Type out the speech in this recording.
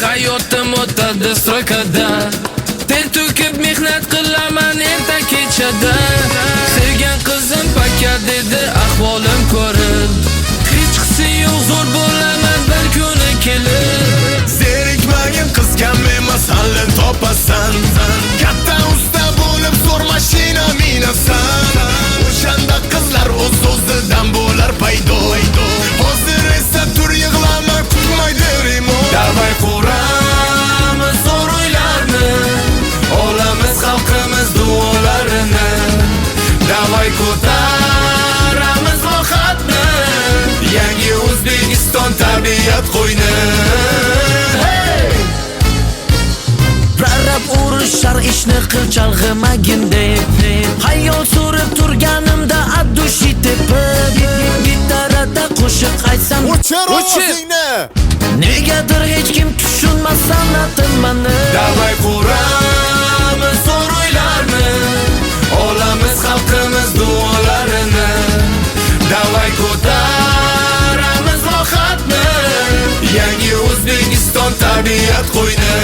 hayotim o'tadi strokada. Ter to'kib mehnat qilaman erta kechada. Sevgan qizim paka dedi ahvolim ko'rib. Hech qisi yo'q zo'r bo'laman bir kuni kelib. Zerikmagin qizgan emas hallin topasan. Katta usta bo'lib zo'r mashina minasan. O'shanda qizlar o'z-o'zidan bo'lar paydo. Hozir esa tur yig'lama kutmaydi remon. Davay quramiz zo'r o'ylarni, olamiz xalqimiz duolarini. Davay ko'taramiz rohatni, yangi O'zbekiston tabiat qo'yni. Rarab urishar ishni qil chalg'imagin deb. Hayol surib turganimda addushi tepib, gitarada qo'shiq aytsam O'chir ovozingni. Negadir hech kim tushunmas san'atim mani. Davay quramiz zo'r o'ylarni, olamiz xalqimiz duolarini. Davay ko'taramiz rohatni, yangi O'zbekiston tabiat qo'yni.